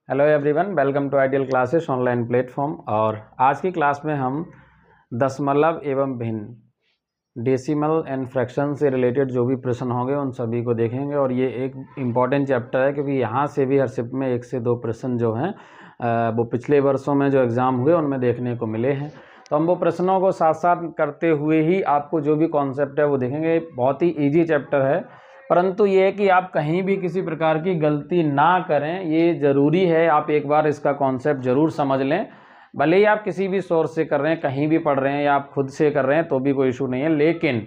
Hello everyone, welcome to ideal classes online platform. और आज की क्लास में हम दशमलव एवं भिन्न डेसिमल एंड फ्रैक्शन से रिलेटेड जो भी प्रश्न होंगे उन सभी को देखेंगे। और ये एक इम्पॉर्टेंट चैप्टर है क्योंकि यहाँ से भी हर शिफ्ट में 1 से 2 प्रश्न जो हैं वो पिछले वर्षों में जो एग्ज़ाम हुए उनमें देखने को मिले हैं। तो हम वो प्रश्नों को साथ साथ करते हुए ही आपको जो भी कॉन्सेप्ट है वो देखेंगे। बहुत ही ईजी चैप्टर है, परंतु ये है कि आप कहीं भी किसी प्रकार की गलती ना करें, ये ज़रूरी है। आप एक बार इसका कॉन्सेप्ट ज़रूर समझ लें, भले ही आप किसी भी सोर्स से कर रहे हैं, कहीं भी पढ़ रहे हैं या आप खुद से कर रहे हैं तो भी कोई इशू नहीं है, लेकिन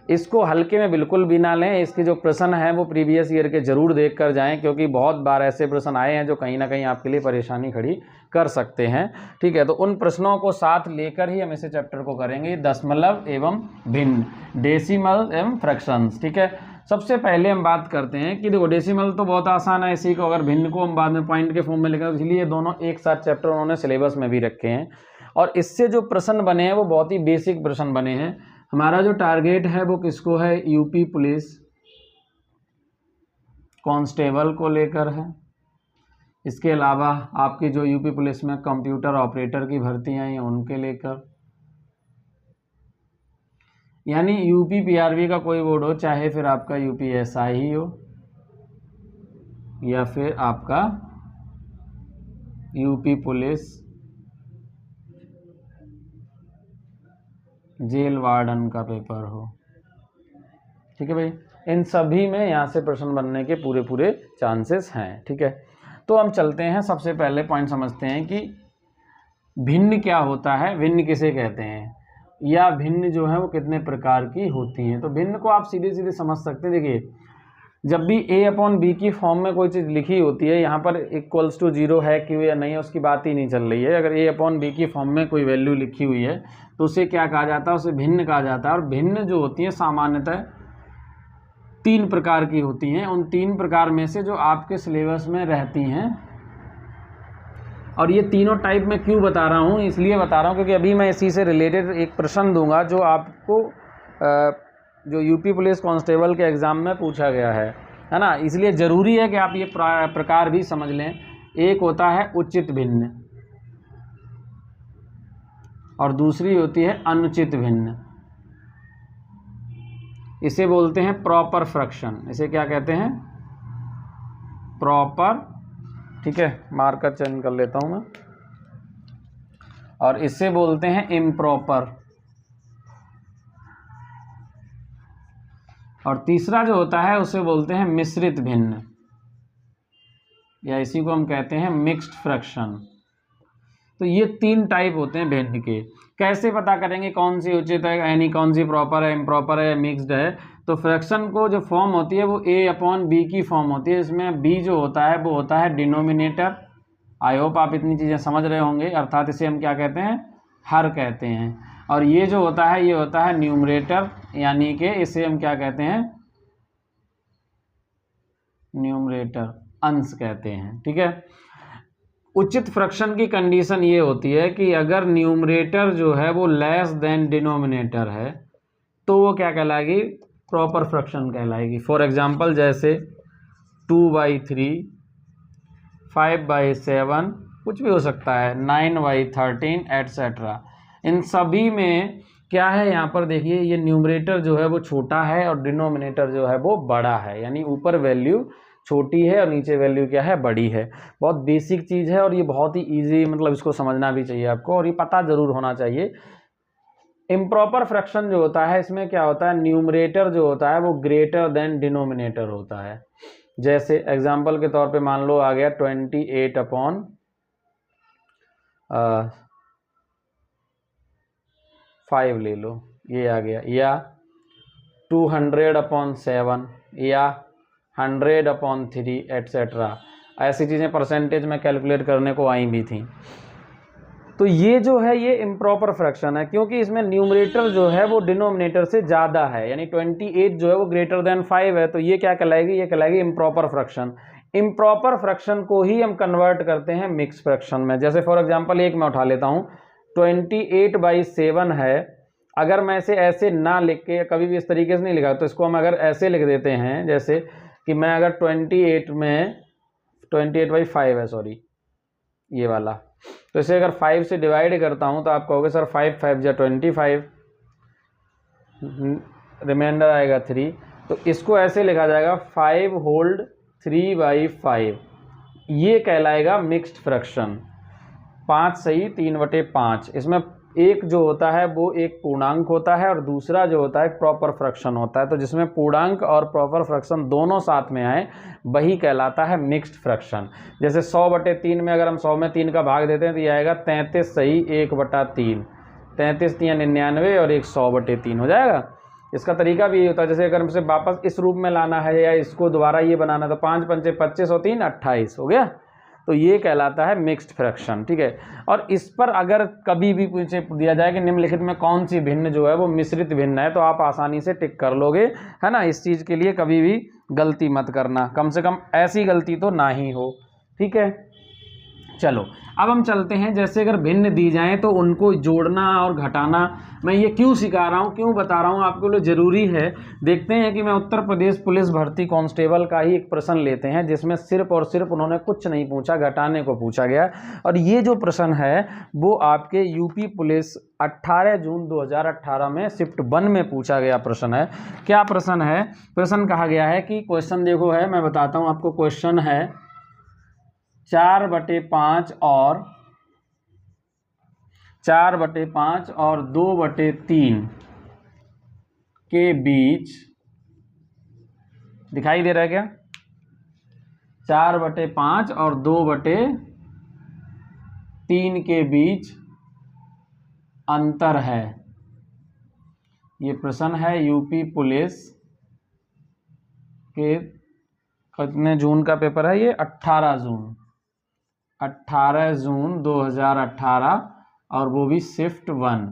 इसको हल्के में बिल्कुल भी ना लें। इसके जो प्रश्न हैं वो प्रीवियस ईयर के ज़रूर देख कर जाएँ, क्योंकि बहुत बार ऐसे प्रश्न आए हैं जो कहीं ना कहीं आपके लिए परेशानी खड़ी कर सकते हैं। ठीक है, तो उन प्रश्नों को साथ लेकर ही हम इसे चैप्टर को करेंगे, दशमलव एवं भिन्न, डेसिमल एवं फ्रैक्शंस। ठीक है, सबसे पहले हम बात करते हैं कि देखो डेसिमल तो बहुत आसान है, इसी को अगर भिन्न को हम बाद में पॉइंट के फॉर्म में लिखें, इसलिए ये दोनों एक साथ चैप्टर उन्होंने सिलेबस में भी रखे हैं। और इससे जो प्रश्न बने हैं वो बहुत ही बेसिक प्रश्न बने हैं। हमारा जो टारगेट है वो किसको है, यूपी पुलिस कांस्टेबल को लेकर है। इसके अलावा आपकी जो यूपी पुलिस में कंप्यूटर ऑपरेटर की भर्तियां हैं उनके लेकर, यानी यूपी पीआरबी का कोई बोर्ड हो, चाहे फिर आपका यूपीएसआई ही हो या फिर आपका यूपी पुलिस जेल वार्डन का पेपर हो। ठीक है भाई, इन सभी में यहाँ से प्रश्न बनने के पूरे चांसेस हैं। ठीक है, तो हम चलते हैं, सबसे पहले पॉइंट समझते हैं कि भिन्न क्या होता है, भिन्न किसे कहते हैं, या भिन्न जो है वो कितने प्रकार की होती हैं। तो भिन्न को आप सीधे सीधे समझ सकते हैं। देखिए, जब भी a/b की फॉर्म में कोई चीज़ लिखी होती है, यहाँ पर इक्वल्स टू 0 है क्यों या नहीं है उसकी बात ही नहीं चल रही है। अगर a/b की फॉर्म में कोई वैल्यू लिखी हुई है तो उसे क्या कहा जाता है, उसे भिन्न कहा जाता है। और भिन्न जो होती है सामान्यतः 3 प्रकार की होती हैं। उन 3 प्रकार में से जो आपके सिलेबस में रहती हैं, और ये तीनों टाइप मैं क्यों बता रहा हूँ, इसलिए बता रहा हूँ क्योंकि अभी मैं इसी से रिलेटेड एक प्रश्न दूंगा जो आपको जो यूपी पुलिस कांस्टेबल के एग्ज़ाम में पूछा गया है ना। इसलिए ज़रूरी है कि आप ये प्रकार भी समझ लें। एक होता है उचित भिन्न और दूसरी होती है अनुचित भिन्न। इसे बोलते हैं प्रॉपर फ्रैक्शन। इसे क्या कहते हैं, प्रॉपर। ठीक है, मार्कर चेंज कर लेता हूँ मैं। और इसे बोलते हैं इम्प्रॉपर। और तीसरा जो होता है उसे बोलते हैं मिश्रित भिन्न, या इसी को हम कहते हैं मिक्स्ड फ्रैक्शन। तो ये 3 टाइप होते हैं भिन्न के। कैसे पता करेंगे कौन सी उचित है, यानी कौन सी प्रॉपर है, इम्प्रॉपर है, मिक्स्ड है। तो फ्रैक्शन को जो फॉर्म होती है वो a/b की फॉर्म होती है। इसमें b जो होता है वो होता है डिनोमिनेटर। आई होप आप इतनी चीज़ें समझ रहे होंगे, अर्थात इसे हम क्या कहते हैं, हर कहते हैं। और ये जो होता है ये होता है न्यूमरेटर, यानी कि इसे हम क्या कहते हैं, न्यूमरेटर, अंश कहते हैं। ठीक है, उचित फ्रैक्शन की कंडीशन ये होती है कि अगर न्यूमरेटर जो है वो लेस देन डिनोमिनेटर है तो वो क्या कहलाएगी, प्रॉपर फ्रैक्शन कहलाएगी। फॉर एग्जांपल जैसे 2/3, 5/7, कुछ भी हो सकता है, 9/13 एट्सेट्रा। इन सभी में क्या है, यहाँ पर देखिए ये न्यूमरेटर जो है वो छोटा है और डिनोमिनेटर जो है वो बड़ा है, यानी ऊपर वैल्यू छोटी है और नीचे वैल्यू क्या है, बड़ी है। बहुत बेसिक चीज़ है और ये बहुत ही इजी, मतलब इसको समझना भी चाहिए आपको और ये पता ज़रूर होना चाहिए। इम्प्रॉपर फ्रैक्शन जो होता है इसमें क्या होता है, न्यूमरेटर जो होता है वो ग्रेटर देन डिनोमिनेटर होता है। जैसे एग्जाम्पल के तौर पे मान लो आ गया 28/5 ले लो, ये आ गया, या 200/7 या 100/3 एट्सेट्रा। ऐसी चीज़ें परसेंटेज में कैलकुलेट करने को आई भी थी। तो ये जो है ये इम्प्रॉपर फ्रैक्शन है, क्योंकि इसमें न्यूमरेटर जो है वो डिनोमिनेटर से ज़्यादा है, यानी 28 जो है वो ग्रेटर देन 5 है। तो ये क्या कहलाएगी, ये कहलाएगी इम्प्रॉपर फ्रैक्शन। इम्प्रॉपर फ्रैक्शन को ही हम कन्वर्ट करते हैं मिक्स फ्रैक्शन में। जैसे फॉर एग्जांपल एक मैं उठा लेता हूँ, 28/7 है। अगर मैं इसे ऐसे ना लिख के, कभी भी इस तरीके से नहीं लिखा, तो इसको हम अगर ऐसे लिख देते हैं, जैसे कि मैं अगर 28 में 28/5 है, सॉरी ये वाला। तो इसे अगर 5 से डिवाइड करता हूँ तो आप कहोगे सर 5 5 जा 25, रिमाइंडर आएगा 3। तो इसको ऐसे लिखा जाएगा 5 होल्ड 3/5, ये कहलाएगा मिक्स्ड फ्रैक्शन। 5 सही 3/5। इसमें एक जो होता है वो एक पूर्णांक होता है और दूसरा जो होता है प्रॉपर फ्रैक्शन होता है। तो जिसमें पूर्णांक और प्रॉपर फ्रैक्शन दोनों साथ में आए वही कहलाता है मिक्स्ड फ्रैक्शन। जैसे 100/3 में अगर हम 100 में 3 का भाग देते हैं तो ये आएगा 33 सही 1/3। 33 3 99 और 100/3 हो जाएगा। इसका तरीका भी यही होता है। जैसे अगर हमसे वापस इस रूप में लाना है या इसको दोबारा ये बनाना तो 5 पंचे 25 और 3 28 हो गया। तो ये कहलाता है मिक्स्ड फ्रैक्शन, ठीक है। और इस पर अगर कभी भी पूछे दिया जाए कि निम्नलिखित में कौन सी भिन्न जो है वो मिश्रित भिन्न है, तो आप आसानी से टिक कर लोगे, है ना। इस चीज़ के लिए कभी भी गलती मत करना, कम से कम ऐसी गलती तो ना ही हो, ठीक है। चलो अब हम चलते हैं, जैसे अगर भिन्न दी जाएं तो उनको जोड़ना और घटाना। मैं ये क्यों सिखा रहा हूँ, क्यों बता रहा हूँ आपके लिए ज़रूरी है। देखते हैं कि मैं उत्तर प्रदेश पुलिस भर्ती कांस्टेबल का ही एक प्रश्न लेते हैं जिसमें सिर्फ और सिर्फ उन्होंने कुछ नहीं पूछा, घटाने को पूछा गया। और ये जो प्रश्न है वो आपके यूपी पुलिस 18 जून 2018 में शिफ्ट 1 में पूछा गया प्रश्न है। क्या प्रश्न है? प्रश्न कहा गया है कि क्वेश्चन देखो है, मैं बताता हूँ आपको। क्वेश्चन है 4/5 और 2/3 के बीच, दिखाई दे रहा है क्या? 4/5 और 2/3 के बीच अंतर है। ये प्रश्न है यूपी पुलिस के कितने जून का पेपर है ये? 18 जून 2018 और वो भी शिफ्ट 1।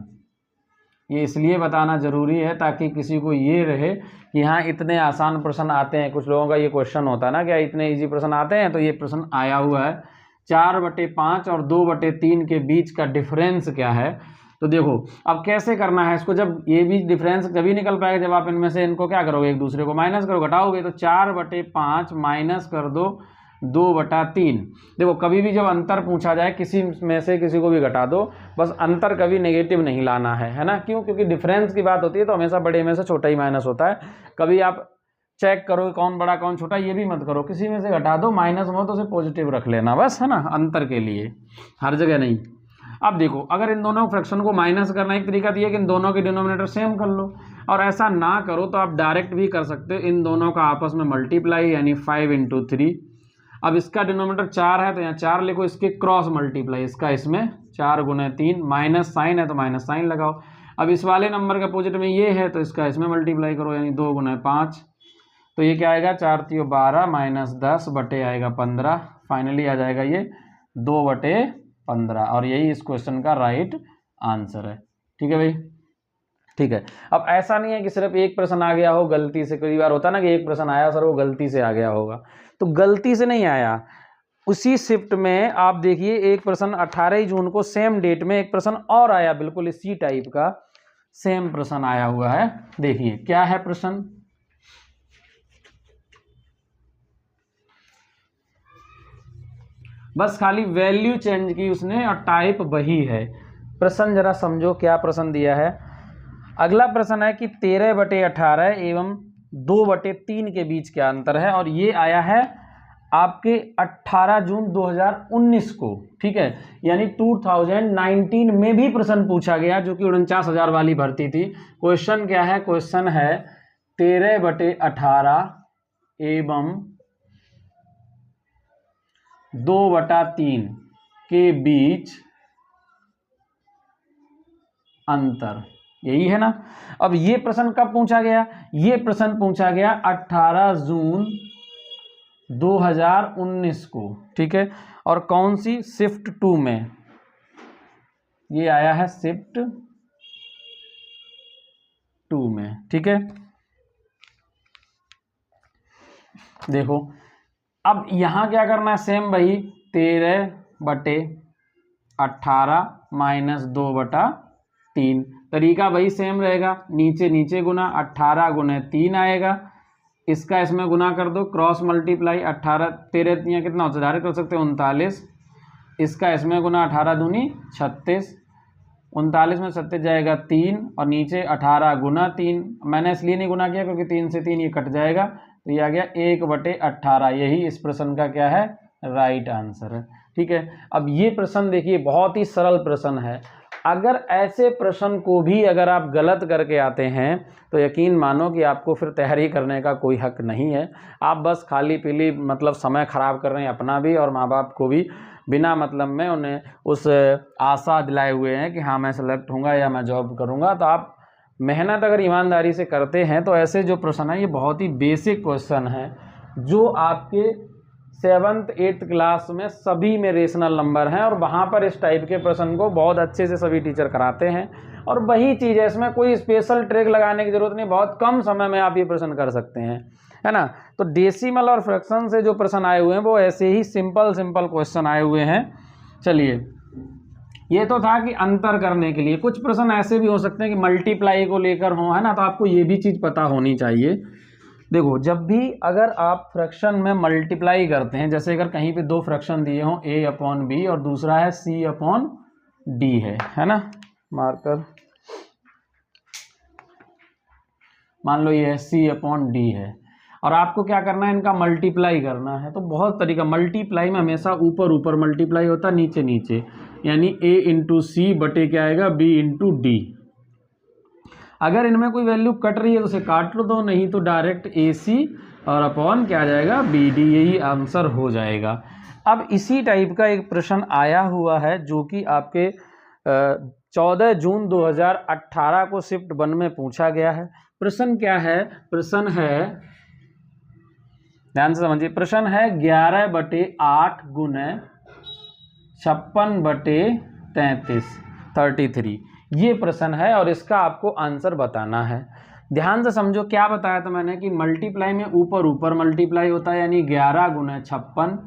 ये इसलिए बताना ज़रूरी है ताकि किसी को ये रहे कि हाँ इतने आसान प्रश्न आते हैं। कुछ लोगों का ये क्वेश्चन होता है ना, क्या इतने इजी प्रश्न आते हैं? तो ये प्रश्न आया हुआ है 4/5 और 2/3 के बीच का डिफरेंस क्या है। तो देखो अब कैसे करना है इसको। जब ये भी डिफरेंस जब निकल पाएगा जब आप इनमें से इनको क्या करोगे, एक दूसरे को माइनस करो, घटाओगे। तो 4/5 माइनस कर दो 2/3। देखो कभी भी जब अंतर पूछा जाए किसी में से किसी को भी घटा दो, बस अंतर कभी नेगेटिव नहीं लाना है ना। क्यों? क्योंकि डिफरेंस की बात होती है तो हमेशा बड़े में से छोटा ही माइनस होता है। कभी आप चेक करो कौन बड़ा कौन छोटा, ये भी मत करो। किसी में से घटा दो, माइनस हो तो उसे पॉजिटिव रख लेना बस, है ना, अंतर के लिए, हर जगह नहीं। अब देखो अगर इन दोनों फ्रैक्शन को माइनस करना, एक तरीका दिया कि इन दोनों के डिनोमिनेटर सेम कर लो, और ऐसा ना करो तो आप डायरेक्ट भी कर सकते हो। इन दोनों का आपस में मल्टीप्लाई, यानी 5 × 3। अब इसका डिनोमिनेटर 4 है तो यहाँ 4 लिखो, इसके क्रॉस मल्टीप्लाई, इसका इसमें 4 × 3, माइनस साइन है तो माइनस साइन लगाओ। अब इस वाले नंबर के अपोजिट में ये है तो इसका इसमें मल्टीप्लाई करो, यानी 2 × 5। तो ये क्या आएगा? 4 × 12 माइनस 10 बटे आएगा 15। फाइनली आ जाएगा ये 2/15, और यही इस क्वेश्चन का राइट आंसर है। ठीक है भाई, ठीक है। अब ऐसा नहीं है कि सिर्फ एक प्रश्न आ गया हो गलती से। कई बार होता है ना कि एक प्रश्न आया सर वो गलती से आ गया होगा, तो गलती से नहीं आया। उसी शिफ्ट में आप देखिए एक प्रश्न 18 जून को सेम डेट में एक प्रश्न और आया, बिल्कुल इसी टाइप का सेम प्रश्न आया हुआ है। देखिए क्या है प्रश्न। बस खाली वैल्यू चेंज की उसने और टाइप वही है। प्रश्न जरा समझो क्या प्रश्न दिया है। अगला प्रश्न है कि 13/18 एवं 2/3 के बीच क्या अंतर है, और ये आया है आपके 18 जून 2019 को, ठीक है। यानी 2019 में भी प्रश्न पूछा गया, जो कि 49,000 वाली भर्ती थी। क्वेश्चन क्या है? क्वेश्चन है 13/18 एवं 2/3 के बीच अंतर, यही है ना। अब ये प्रश्न कब पूछा गया? ये प्रश्न पूछा गया 18 जून 2019 को, ठीक है। और कौन सी? शिफ्ट 2 में। ये आया है शिफ्ट 2 में, ठीक है। देखो अब यहां क्या करना है? सेम वही 13/18 माइनस 2/3, तरीका वही सेम रहेगा। नीचे नीचे गुना, 18 × 3 आएगा, इसका इसमें गुना कर दो, क्रॉस मल्टीप्लाई 18 13 यहाँ कितना होता है डायरेक्ट कर सकते हैं 39, इसका इसमें गुना 18 दूनी 36, 39 में 36 जाएगा 3 और नीचे 18 गुना 3, मैंने इसलिए नहीं गुना किया क्योंकि 3 से 3 ये कट जाएगा, तो ये आ गया 1/18। यही इस प्रश्न का क्या है, राइट आंसर है। ठीक है, अब ये प्रश्न देखिए बहुत ही सरल प्रश्न है। अगर ऐसे प्रश्न को भी अगर आप गलत करके आते हैं तो यकीन मानो कि आपको फिर तैयारी करने का कोई हक नहीं है। आप बस खाली पीली मतलब समय ख़राब कर रहे हैं अपना भी और माँ बाप को भी, बिना मतलब में उन्हें उस आशा दिलाए हुए हैं कि हाँ मैं सेलेक्ट होऊंगा या मैं जॉब करूँगा। तो आप मेहनत अगर ईमानदारी से करते हैं तो ऐसे जो प्रश्न है ये बहुत ही बेसिक क्वेश्चन है जो आपके 7th 8th क्लास में सभी में रेशनल नंबर हैं और वहाँ पर इस टाइप के प्रश्न को बहुत अच्छे से सभी टीचर कराते हैं। और वही चीज़ है, इसमें कोई स्पेशल ट्रिक लगाने की ज़रूरत नहीं, बहुत कम समय में आप ये प्रश्न कर सकते हैं, है ना। तो डेसिमल और फ्रैक्शन से जो प्रश्न आए हुए हैं वो ऐसे ही सिंपल क्वेश्चन आए हुए हैं। चलिए, ये तो था कि अंतर करने के लिए। कुछ प्रश्न ऐसे भी हो सकते हैं कि मल्टीप्लाई को लेकर हों, है ना, तो आपको ये भी चीज़ पता होनी चाहिए। देखो, जब भी अगर आप फ्रैक्शन में मल्टीप्लाई करते हैं, जैसे अगर कहीं पे 2 फ्रैक्शन दिए हों a/b और दूसरा है c/d है ना, मार्कर मान लो ये c/d है और आपको क्या करना है, इनका मल्टीप्लाई करना है। तो बहुत तरीका, मल्टीप्लाई में हमेशा ऊपर ऊपर मल्टीप्लाई होता है, नीचे नीचे, यानी a × c बटे क्या आएगा b × d। अगर इनमें कोई वैल्यू कट रही है तो उसे काट लो दो, नहीं तो डायरेक्ट AC और अपॉन क्या आ जाएगा BD, यही आंसर हो जाएगा। अब इसी टाइप का एक प्रश्न आया हुआ है जो कि आपके 14 जून 2018 को शिफ्ट 1 में पूछा गया है। प्रश्न क्या है, प्रश्न है, ध्यान से समझिए, प्रश्न है 11/8 × 56/33 33, ये प्रश्न है और इसका आपको आंसर बताना है। ध्यान से समझो, क्या बताया था मैंने कि मल्टीप्लाई में ऊपर ऊपर मल्टीप्लाई होता है, यानी 11 × 56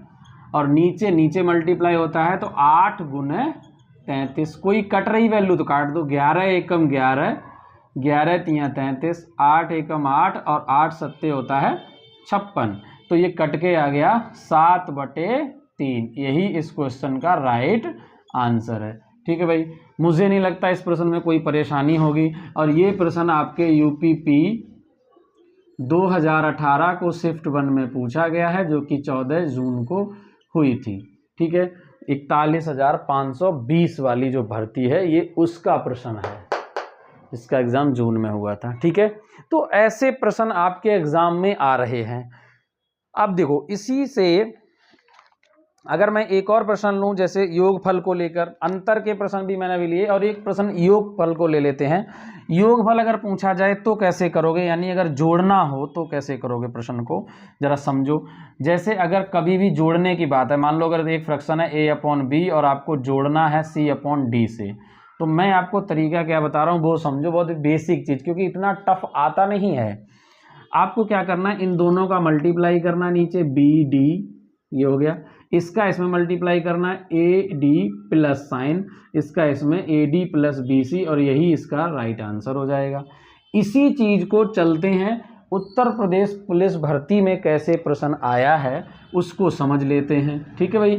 और नीचे नीचे मल्टीप्लाई होता है तो 8 × 33। कोई कट रही वैल्यू तो काट दो, 11 एकम 11, 11 तियाँ 33, 8 एकम 8 और 8 सत्ते होता है 56, तो ये कट के आ गया 7/3। यही इस क्वेश्चन का राइट आंसर है। ठीक है भाई, मुझे नहीं लगता इस प्रश्न में कोई परेशानी होगी। और ये प्रश्न आपके UPP 2018 को शिफ्ट 1 में पूछा गया है जो कि 14 जून को हुई थी। ठीक है, 41,520 वाली जो भर्ती है ये उसका प्रश्न है, इसका एग्जाम जून में हुआ था। ठीक है, तो ऐसे प्रश्न आपके एग्जाम में आ रहे हैं। अब देखो, इसी से अगर मैं एक और प्रश्न लूं, जैसे योगफल को लेकर, अंतर के प्रश्न भी मैंने भी लिए और एक प्रश्न योगफल को ले लेते हैं। योगफल अगर पूछा जाए तो कैसे करोगे, यानी अगर जोड़ना हो तो कैसे करोगे, प्रश्न को जरा समझो। जैसे अगर कभी भी जोड़ने की बात है, मान लो अगर एक फ्रैक्शन है a/b और आपको जोड़ना है c/d से, तो मैं आपको तरीका क्या बता रहा हूँ वो समझो, बहुत बेसिक चीज़, क्योंकि इतना टफ आता नहीं है। आपको क्या करना है, इन दोनों का मल्टीप्लाई करना, नीचे BD ये हो गया, इसका इसमें मल्टीप्लाई करना है AD प्लस साइन, इसका इसमें AD प्लस BC और यही इसका राइट आंसर हो जाएगा। इसी चीज को चलते हैं उत्तर प्रदेश पुलिस भर्ती में कैसे प्रश्न आया है उसको समझ लेते हैं। ठीक है भाई,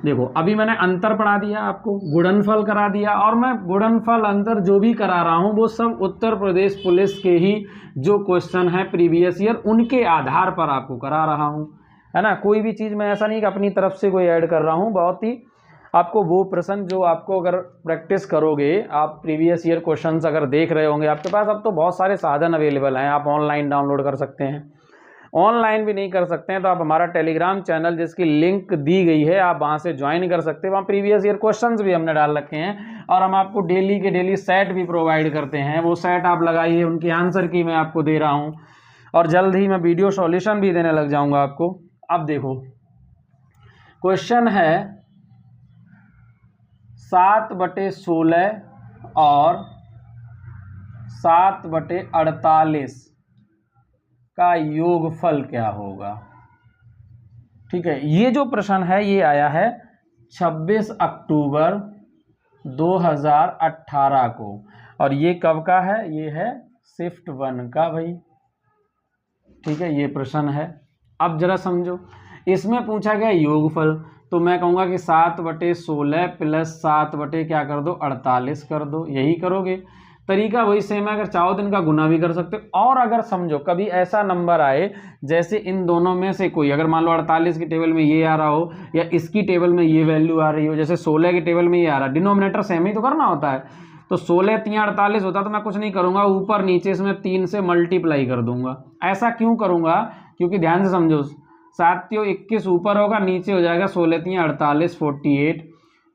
देखो अभी मैंने अंतर पढ़ा दिया, आपको गुणनफल करा दिया, और मैं गुणनफल अंतर जो भी करा रहा हूँ वो सब उत्तर प्रदेश पुलिस के ही जो क्वेश्चन है प्रीवियस ईयर उनके आधार पर आपको करा रहा हूँ, है ना। कोई भी चीज़ मैं ऐसा नहीं कि अपनी तरफ से कोई ऐड कर रहा हूँ, बहुत ही आपको वो प्रश्न जो आपको अगर प्रैक्टिस करोगे, आप प्रीवियस ईयर क्वेश्चंस अगर देख रहे होंगे, आपके पास अब तो बहुत सारे साधन अवेलेबल हैं, आप ऑनलाइन डाउनलोड कर सकते हैं। ऑनलाइन भी नहीं कर सकते हैं तो आप हमारा टेलीग्राम चैनल जिसकी लिंक दी गई है आप वहाँ से ज्वाइन कर सकते हैं। वहाँ प्रीवियस ईयर क्वेश्चंस भी हमने डाल रखे हैं और हम आपको डेली के डेली सेट भी प्रोवाइड करते हैं। वो सेट आप लगाइए, उनकी आंसर की मैं आपको दे रहा हूँ और जल्द ही मैं वीडियो सॉल्यूशन भी देने लग जाऊँगा आपको। अब देखो क्वेश्चन है 7/16 और 7/48 का योगफल क्या होगा। ठीक है, ये जो प्रश्न है ये आया है 26 अक्टूबर 2018 को और ये कब का है, ये है शिफ्ट 1 का भाई। ठीक है, ये प्रश्न है। अब जरा समझो, इसमें पूछा गया योगफल, तो मैं कहूँगा कि 7/16 प्लस 7 क्या कर दो 48 कर दो, यही करोगे। तरीका वही सेम है, अगर चाहो तो इनका गुना भी कर सकते हो। और अगर समझो कभी ऐसा नंबर आए जैसे इन दोनों में से कोई, अगर मान लो 48 की टेबल में ये आ रहा हो या इसकी टेबल में ये वैल्यू आ रही हो, जैसे 16 की टेबल में ये आ रहा है, डिनोमिनेटर सेम ही तो करना होता है। तो 16 3 48 होता तो मैं कुछ नहीं करूँगा, ऊपर नीचे इसमें 3 से मल्टीप्लाई कर दूंगा। ऐसा क्यों करूँगा, क्योंकि ध्यान से समझो, 7 × 21 ऊपर होगा, नीचे हो जाएगा 16 × 3 48 48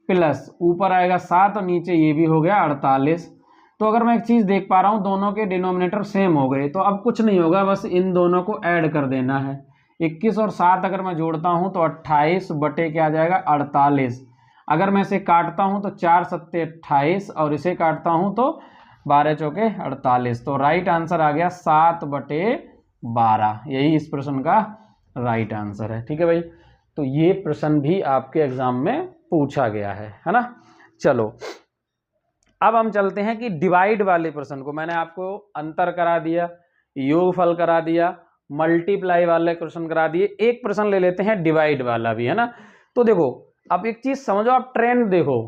प्लस ऊपर आएगा 7 और नीचे ये भी हो गया 48। तो अगर मैं एक चीज़ देख पा रहा हूँ, दोनों के डिनोमिनेटर सेम हो गए, तो अब कुछ नहीं होगा, बस इन दोनों को ऐड कर देना है। 21 और 7 अगर मैं जोड़ता हूँ तो 28 बटे क्या आ जाएगा 48। अगर मैं इसे काटता हूँ तो 4 × 7 = 28 और इसे काटता हूँ तो 12 × 4 = 48। तो राइट आंसर आ गया 7/12। यही इस प्रश्न का राइट आंसर है। ठीक है भाई, तो ये प्रश्न भी आपके एग्जाम में पूछा गया है ना। चलो अब हम चलते हैं कि डिवाइड वाले प्रश्न को। मैंने आपको अंतर करा दिया, योगफल करा दिया, मल्टीप्लाई वाले क्वेश्चन करा दिए, एक प्रश्न ले लेते हैं डिवाइड वाला भी, है ना। तो देखो अब एक चीज समझो, आप ट्रेंड देखो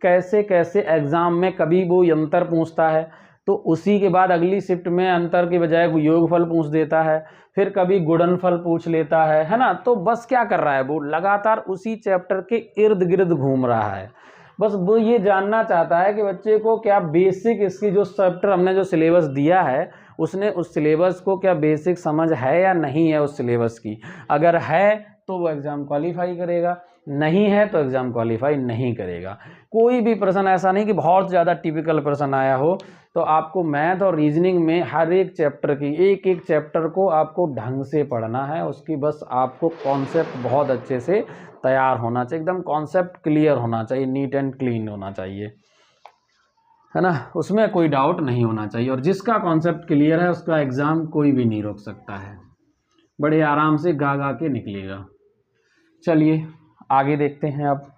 कैसे कैसे एग्जाम में कभी वो अंतर पूछता है तो उसी के बाद अगली शिफ्ट में अंतर के बजाय वो योगफल पूछ देता है, फिर कभी गुणनफल पूछ लेता है ना। तो बस क्या कर रहा है, वो लगातार उसी चैप्टर के इर्द गिर्द घूम रहा है। बस वो ये जानना चाहता है कि बच्चे को क्या बेसिक इसकी जो चैप्टर हमने जो सिलेबस दिया है उसने उस सिलेबस को क्या बेसिक समझ है या नहीं है उस सिलेबस की। अगर है तो वो एग्ज़ाम क्वालिफाई करेगा, नहीं है तो एग्ज़ाम क्वालिफाई नहीं करेगा। कोई भी प्रश्न ऐसा नहीं कि बहुत ज़्यादा टिपिकल प्रश्न आया हो। तो आपको मैथ और रीजनिंग में हर एक चैप्टर की एक एक चैप्टर को आपको ढंग से पढ़ना है, उसकी बस आपको कॉन्सेप्ट बहुत अच्छे से तैयार होना चाहिए, एकदम कॉन्सेप्ट क्लियर होना चाहिए, नीट एंड क्लीन होना चाहिए, है ना, उसमें कोई डाउट नहीं होना चाहिए। और जिसका कॉन्सेप्ट क्लियर है उसका एग्ज़ाम कोई भी नहीं रोक सकता है, बड़े आराम से गा गा के निकलेगा। चलिए आगे देखते हैं। अब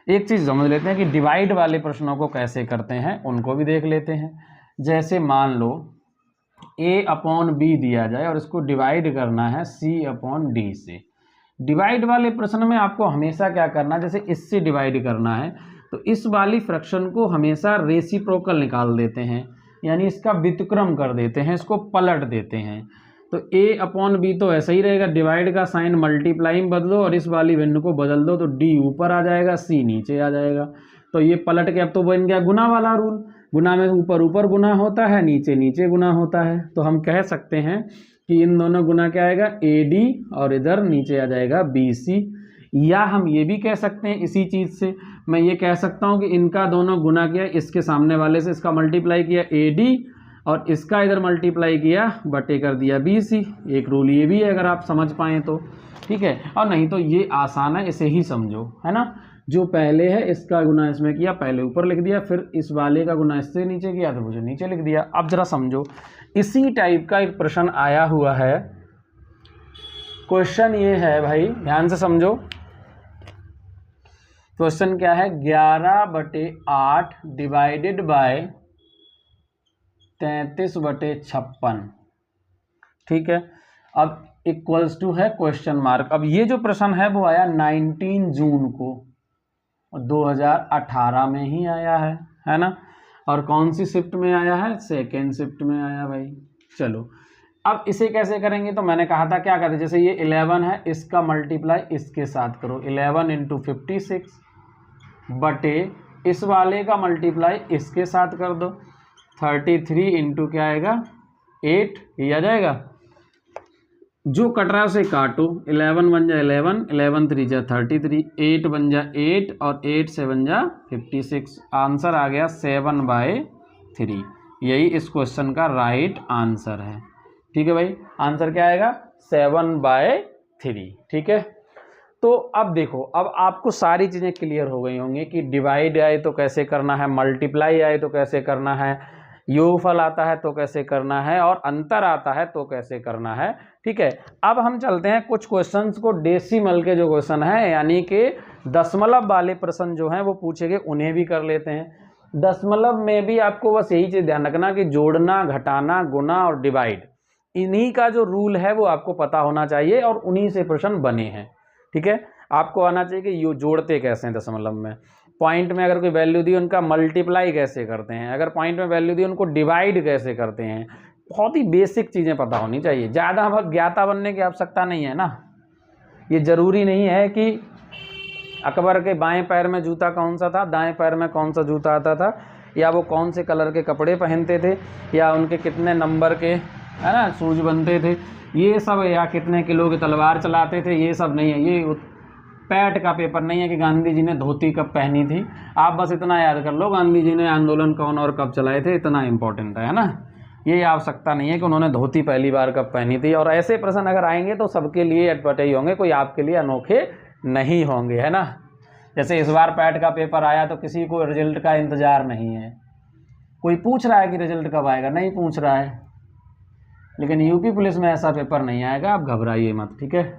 एक चीज़ समझ लेते हैं कि डिवाइड वाले प्रश्नों को कैसे करते हैं, उनको भी देख लेते हैं। जैसे मान लो a/b दिया जाए और इसको डिवाइड करना है c/d से। डिवाइड वाले प्रश्न में आपको हमेशा क्या करना है, जैसे इससे डिवाइड करना है तो इस वाली फ्रैक्शन को हमेशा रेसिप्रोकल निकाल देते हैं, यानी इसका व्युत्क्रम कर देते हैं, इसको पलट देते हैं। तो a/b तो ऐसा ही रहेगा, डिवाइड का साइन मल्टीप्लाई में बदलो और इस वाली वैल्यू को बदल दो तो d ऊपर आ जाएगा, c नीचे आ जाएगा। तो ये पलट के अब तो बन गया गुना वाला रूल, गुना में ऊपर ऊपर गुना होता है, नीचे नीचे गुना होता है। तो हम कह सकते हैं कि इन दोनों गुना क्या आएगा AD और इधर नीचे आ जाएगा BC। या हम ये भी कह सकते हैं इसी चीज़ से, मैं ये कह सकता हूँ कि इनका दोनों गुना किया, इसके सामने वाले से इसका मल्टीप्लाई किया AD और इसका इधर मल्टीप्लाई किया बटे कर दिया BC। एक रूल ये भी है अगर आप समझ पाएँ तो, ठीक है। और नहीं तो ये आसान है, इसे ही समझो, है ना। जो पहले है इसका गुना इसमें किया, पहले ऊपर लिख दिया, फिर इस वाले का गुना इससे नीचे किया तो मुझे नीचे लिख दिया। अब जरा समझो, इसी टाइप का एक प्रश्न आया हुआ है। क्वेश्चन ये है भाई, ध्यान से समझो। क्वेश्चन क्या है, 11/8 डिवाइडेड बाय 33/56, ठीक है। अब इक्वल्स टू है क्वेश्चन मार्क। अब ये जो प्रश्न है वो आया 19 जून को, 2018 में ही आया है ना। और कौन सी शिफ्ट में आया है, सेकेंड शिफ्ट में आया भाई। चलो अब इसे कैसे करेंगे, तो मैंने कहा था क्या करते, जैसे ये 11 है, इसका मल्टीप्लाई इसके साथ करो, 11 × 56 बटे इस वाले का मल्टीप्लाई इसके साथ कर दो, 33 इंटू क्या आएगा 8, ये आ जाएगा। जो कट रहा है उसे काटो, 11 बन जा 11, 11 3 जा 33, 8 बन जा 8 और 8 7 जा 56। आंसर आ गया 7/3। यही इस क्वेश्चन का राइट आंसर है, ठीक है भाई। आंसर क्या आएगा 7/3, ठीक है। तो अब देखो, अब आपको सारी चीज़ें क्लियर हो गई होंगी कि डिवाइड आए तो कैसे करना है, मल्टीप्लाई आए तो कैसे करना है, योगफल आता है तो कैसे करना है, और अंतर आता है तो कैसे करना है, ठीक है। अब हम चलते हैं कुछ क्वेश्चंस को, डेसिमल के जो क्वेश्चन है यानी कि दशमलव वाले प्रश्न जो हैं वो पूछे गए, उन्हें भी कर लेते हैं। दशमलव में भी आपको बस यही चीज़ ध्यान रखना कि जोड़ना, घटाना, गुना और डिवाइड, इन्हीं का जो रूल है वो आपको पता होना चाहिए और उन्हीं से प्रश्न बने हैं। ठीक है, आपको आना चाहिए कि ये जोड़ते कैसे हैं दशमलव में, पॉइंट में अगर कोई वैल्यू दी उनका मल्टीप्लाई कैसे करते हैं, अगर पॉइंट में वैल्यू दी उनको डिवाइड कैसे करते हैं, बहुत ही बेसिक चीज़ें पता होनी चाहिए। ज़्यादा ज्ञाता बनने की आवश्यकता नहीं है ना। ये ज़रूरी नहीं है कि अकबर के बाएं पैर में जूता कौन सा था, दाएं पैर में कौन सा जूता आता था, या वो कौन से कलर के कपड़े पहनते थे, या उनके कितने नंबर के है ना शूज बनते थे, ये सब, या कितने किलो की तलवार चलाते थे, ये सब नहीं है। ये पैट का पेपर नहीं है कि गांधी जी ने धोती कब पहनी थी। आप बस इतना याद कर लो गांधी जी ने आंदोलन कौन और कब चलाए थे, इतना इंपॉर्टेंट है ना। ये आवश्यकता नहीं है कि उन्होंने धोती पहली बार कब पहनी थी। और ऐसे प्रश्न अगर आएंगे तो सबके लिए अटपटे ही होंगे, कोई आपके लिए अनोखे नहीं होंगे, है ना। जैसे इस बार पैट का पेपर आया तो किसी को रिजल्ट का इंतज़ार नहीं है। कोई पूछ रहा है कि रिजल्ट कब आएगा, नहीं पूछ रहा है। लेकिन यूपी पुलिस में ऐसा पेपर नहीं आएगा, आप घबराइए मत, ठीक है।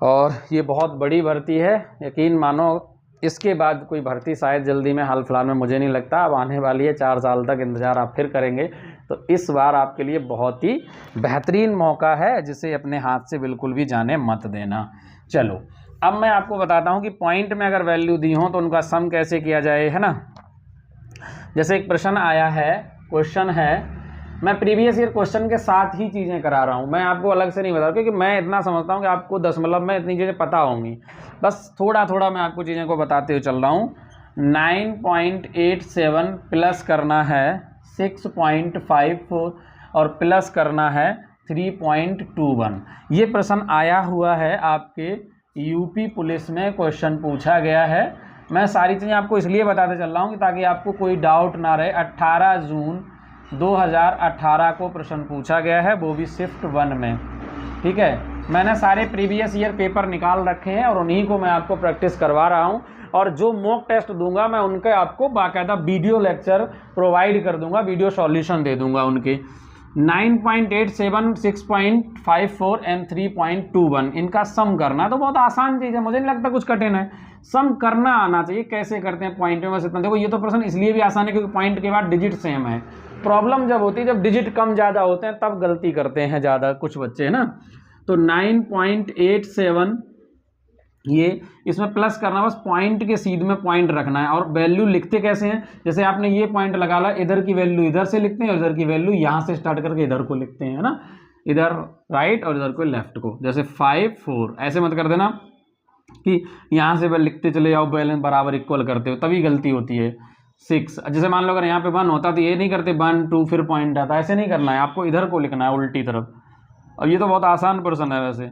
और ये बहुत बड़ी भर्ती है, यकीन मानो इसके बाद कोई भर्ती शायद जल्दी में हाल फिलहाल में मुझे नहीं लगता अब आने वाली है। 4 साल तक इंतज़ार आप फिर करेंगे, तो इस बार आपके लिए बहुत ही बेहतरीन मौका है, जिसे अपने हाथ से बिल्कुल भी जाने मत देना। चलो अब मैं आपको बताता हूँ कि पॉइंट में अगर वैल्यू दी हो तो उनका सम कैसे किया जाए, है ना। जैसे एक प्रश्न आया है, क्वेश्चन है, मैं प्रीवियस ईयर क्वेश्चन के साथ ही चीज़ें करा रहा हूँ, मैं आपको अलग से नहीं बता रहा, क्योंकि मैं इतना समझता हूँ कि आपको दशमलव में इतनी चीज़ें पता होंगी। बस थोड़ा थोड़ा मैं आपको चीज़ें को बताते हुए चल रहा हूँ। 9.87 प्लस करना है 6.54 और प्लस करना है 3.21। ये प्रश्न आया हुआ है आपके यूपी पुलिस में, क्वेश्चन पूछा गया है। मैं सारी चीज़ें आपको इसलिए बताते चल रहा हूँ कि ताकि आपको कोई डाउट ना रहे। 18 जून 2018 को प्रश्न पूछा गया है, वो भी शिफ्ट 1 में, ठीक है। मैंने सारे प्रीवियस ईयर पेपर निकाल रखे हैं और उन्हीं को मैं आपको प्रैक्टिस करवा रहा हूं। और जो मॉक टेस्ट दूंगा मैं उनके आपको बाकायदा वीडियो लेक्चर प्रोवाइड कर दूंगा, वीडियो सॉल्यूशन दे दूंगा उनके। 9.87, 6.54 एंड 3.21 इनका सम करना तो बहुत आसान चीज़ है, मुझे नहीं लगता कुछ कठिन है। सम करना आना चाहिए, कैसे करते हैं पॉइंट में, बस इतना देखो। ये तो प्रश्न इसलिए भी आसान है क्योंकि पॉइंट के बाद डिजिट सेम है। प्रॉब्लम जब होती है जब डिजिट कम ज़्यादा होते हैं तब गलती करते हैं ज़्यादा कुछ बच्चे, है ना। तो 9.87 ये इसमें प्लस करना, बस पॉइंट के सीध में पॉइंट रखना है। और वैल्यू लिखते कैसे हैं, जैसे आपने ये पॉइंट लगा ला, इधर की वैल्यू इधर से लिखते हैं और इधर की वैल्यू यहाँ से स्टार्ट करके इधर को लिखते हैं, है ना। इधर राइट और इधर को लेफ्ट को, जैसे 5 4 ऐसे मत कर देना कि यहाँ से लिखते चले जाओ बैलेंस बराबर इक्वल करते हो, तभी गलती होती है। 6 जैसे मान लो अगर यहाँ पे 1 होता तो ये नहीं करते 1 2 फिर पॉइंट आता, ऐसे नहीं करना है, आपको इधर को लिखना है उल्टी तरफ। और ये तो बहुत आसान प्रश्न है वैसे,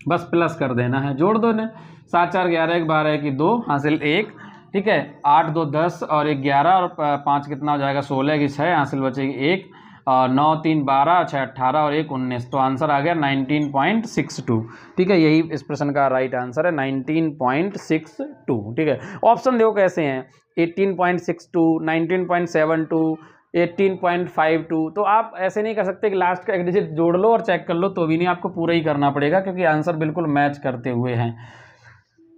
बस प्लस कर देना है, जोड़ दो ने। 7 4 11 1 12 1 2 हासिल 1, ठीक है। 8 2 10 और 1 11 और 5 कितना हो जाएगा 16 की 6 हासिल बचेगी 1, 9 3 12 6 18 और 1 19। तो आंसर आ गया 19.62, ठीक है। यही इस प्रश्न का राइट आंसर है 19.62, ठीक है। ऑप्शन देखो कैसे हैं, 18.62, 19.72, 18.52। तो आप ऐसे नहीं कर सकते कि लास्ट का एक डिजिट जोड़ लो और चेक कर लो, तो भी नहीं, आपको पूरा ही करना पड़ेगा क्योंकि आंसर बिल्कुल मैच करते हुए हैं,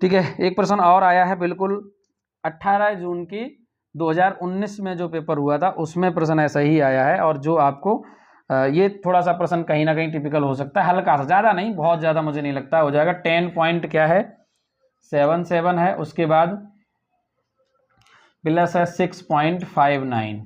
ठीक है। एक प्रश्न और आया है बिल्कुल 18 जून की 2019 में जो पेपर हुआ था उसमें प्रश्न ऐसा ही आया है। और जो आपको ये थोड़ा सा प्रश्न कहीं ना कहीं टिपिकल हो सकता है, हल्का सा, ज़्यादा नहीं, बहुत ज़्यादा मुझे नहीं लगता हो जाएगा। 10 पॉइंट क्या है 77 है, उसके बाद प्लस है 6.59,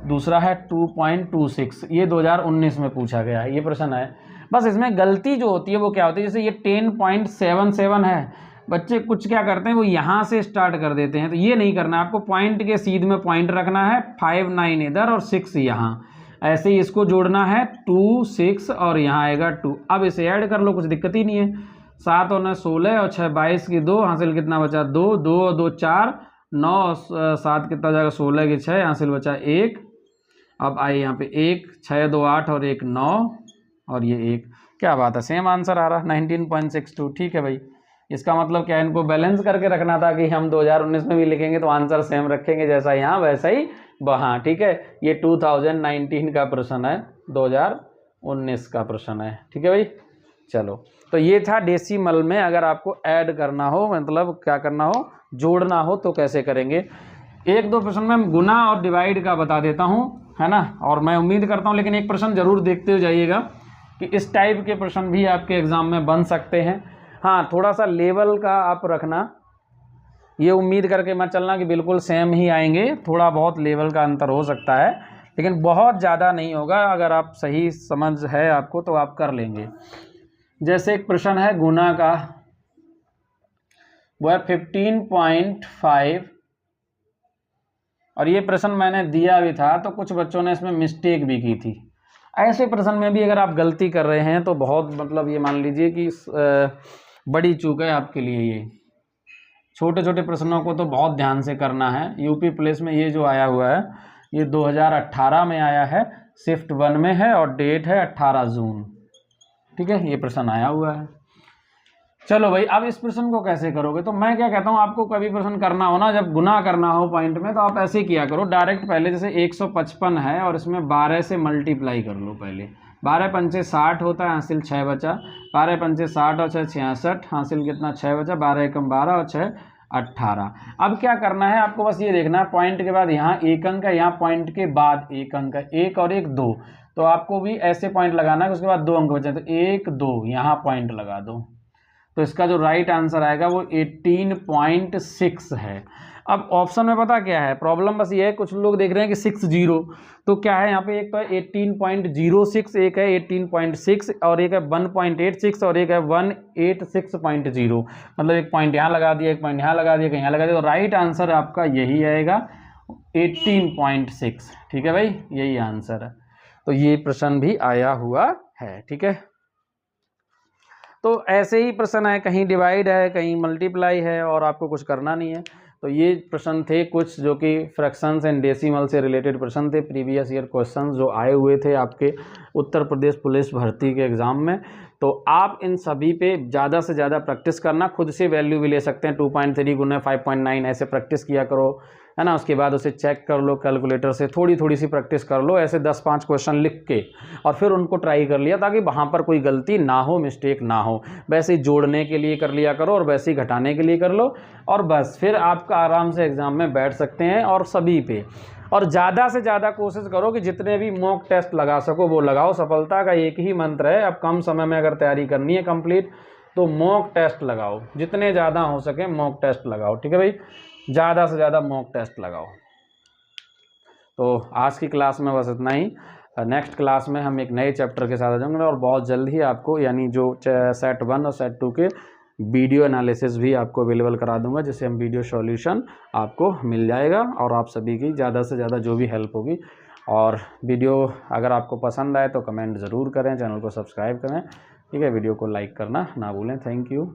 दूसरा है 2.26। ये 2019 में पूछा गया है, ये प्रश्न है। बस इसमें गलती जो होती है वो क्या होती है, जैसे ये 10.77 है, बच्चे कुछ क्या करते हैं वो यहाँ से स्टार्ट कर देते हैं, तो ये नहीं करना है आपको। पॉइंट के सीध में पॉइंट रखना है, 5 9 इधर और 6 यहाँ, ऐसे ही इसको जोड़ना है 2 6 और यहाँ आएगा 2। अब इसे ऐड कर लो, कुछ दिक्कत ही नहीं है। 7 और 9 16 और 6 22 की 2 हासिल कितना बचा 2 2 और 2 4, 9 7 कितना जाएगा 16 की 6 हासिल बचा 1। अब आइए यहाँ पे 1 6 2 8 और 1 9 और ये 1, क्या बात है, सेम आंसर आ रहा 19.62, ठीक है भाई। इसका मतलब क्या है, इनको बैलेंस करके रखना था कि हम 2019 में भी लिखेंगे तो आंसर सेम रखेंगे, जैसा यहाँ वैसा ही वहाँ, ठीक है। ये 2019 का प्रश्न है, 2019 का प्रश्न है, ठीक है भाई। चलो, तो ये था डेसिमल में अगर आपको ऐड करना हो, मतलब क्या करना हो, जोड़ना हो तो कैसे करेंगे। 1 2 प्रश्न में गुना और डिवाइड का बता देता हूँ, है ना। और मैं उम्मीद करता हूँ, लेकिन एक प्रश्न जरूर देखते हो जाइएगा कि इस टाइप के प्रश्न भी आपके एग्ज़ाम में बन सकते हैं। हाँ, थोड़ा सा लेवल का आप रखना, ये उम्मीद करके मत चलना कि बिल्कुल सेम ही आएंगे, थोड़ा बहुत लेवल का अंतर हो सकता है, लेकिन बहुत ज़्यादा नहीं होगा। अगर आप सही समझ है आपको तो आप कर लेंगे। जैसे एक प्रश्न है गुना का, वो है 15.5, और ये प्रश्न मैंने दिया भी था, तो कुछ बच्चों ने इसमें मिस्टेक भी की थी। ऐसे प्रश्न में भी अगर आप गलती कर रहे हैं तो बहुत मतलब ये मान लीजिए कि बड़ी चूक है आपके लिए। ये छोटे छोटे प्रश्नों को तो बहुत ध्यान से करना है। यूपी पुलिस में ये जो आया हुआ है ये 2018 में आया है, शिफ्ट 1 में है और डेट है 18 जून। ठीक है, ये प्रश्न आया हुआ है। चलो भाई, अब इस प्रश्न को कैसे करोगे? तो मैं क्या कहता हूँ, आपको कभी प्रश्न करना हो ना, जब गुना करना हो पॉइंट में, तो आप ऐसे ही किया करो डायरेक्ट। पहले जैसे 155 है और इसमें 12 से मल्टीप्लाई कर लो। पहले 12 पंचे 60 होता है, हासिल 6 बचा। 12 पंचे 60 और 6 66, हासिल कितना 6 बचा। 12 एकम 12 और 6 18। अब क्या करना है आपको, बस ये देखना है पॉइंट के बाद यहाँ एक अंक है, यहाँ पॉइंट के बाद एक अंक है, एक और एक 2। तो आपको भी ऐसे पॉइंट लगाना है, उसके बाद 2 अंक बचे, तो 1 2 यहाँ पॉइंट लगा दो। तो इसका जो राइट आंसर आएगा वो 18.6 है। अब ऑप्शन में पता क्या है प्रॉब्लम, बस ये है कुछ लोग देख रहे हैं कि 60, तो क्या है यहाँ पे, एक तो है 18.06, एक है 18.6 और एक है 1.86 और एक है 186.0। मतलब एक पॉइंट यहाँ लगा दिया, एक पॉइंट यहाँ लगा दिया, कहीं यहाँ लगा दिया। तो राइट आंसर आपका यही आएगा 18.6। ठीक है भाई, यही आंसर है। तो ये प्रश्न भी आया हुआ है। ठीक है, तो ऐसे ही प्रश्न है, कहीं डिवाइड है, कहीं मल्टीप्लाई है, और आपको कुछ करना नहीं है। तो ये प्रश्न थे कुछ जो कि फ्रैक्शंस एंड डेसिमल से रिलेटेड प्रश्न थे, प्रीवियस ईयर क्वेश्चंस जो आए हुए थे आपके उत्तर प्रदेश पुलिस भर्ती के एग्ज़ाम में। तो आप इन सभी पे ज़्यादा से ज़्यादा प्रैक्टिस करना, खुद से वैल्यू भी ले सकते हैं। 2.3 गुना 5.9 ऐसे प्रैक्टिस किया करो, है ना। उसके बाद उसे चेक कर लो कैलकुलेटर से, थोड़ी थोड़ी सी प्रैक्टिस कर लो, ऐसे 10-5 क्वेश्चन लिख के, और फिर उनको ट्राई कर लिया, ताकि वहाँ पर कोई गलती ना हो, मिस्टेक ना हो। वैसे ही जोड़ने के लिए कर लिया करो और वैसे ही घटाने के लिए कर लो, और बस फिर आपका आराम से एग्ज़ाम में बैठ सकते हैं। और सभी पे, और ज़्यादा से ज़्यादा कोशिश करो कि जितने भी मॉक टेस्ट लगा सको वो लगाओ। सफलता का एक ही मंत्र है, अब कम समय में अगर तैयारी करनी है कंप्लीट, तो मॉक टेस्ट लगाओ, जितने ज़्यादा हो सके मॉक टेस्ट लगाओ। ठीक है भाई, ज़्यादा से ज़्यादा मॉक टेस्ट लगाओ। तो आज की क्लास में बस इतना ही। नेक्स्ट क्लास में हम एक नए चैप्टर के साथ आ जाएंगे, और बहुत जल्द ही आपको, यानी जो सेट 1 और सेट 2 के वीडियो एनालिसिस भी आपको अवेलेबल करा दूंगा, जिससे हम वीडियो सॉल्यूशन आपको मिल जाएगा, और आप सभी की ज़्यादा से ज़्यादा जो भी हेल्प होगी। और वीडियो अगर आपको पसंद आए तो कमेंट ज़रूर करें, चैनल को सब्सक्राइब करें। ठीक है, वीडियो को लाइक करना ना भूलें। Thank you.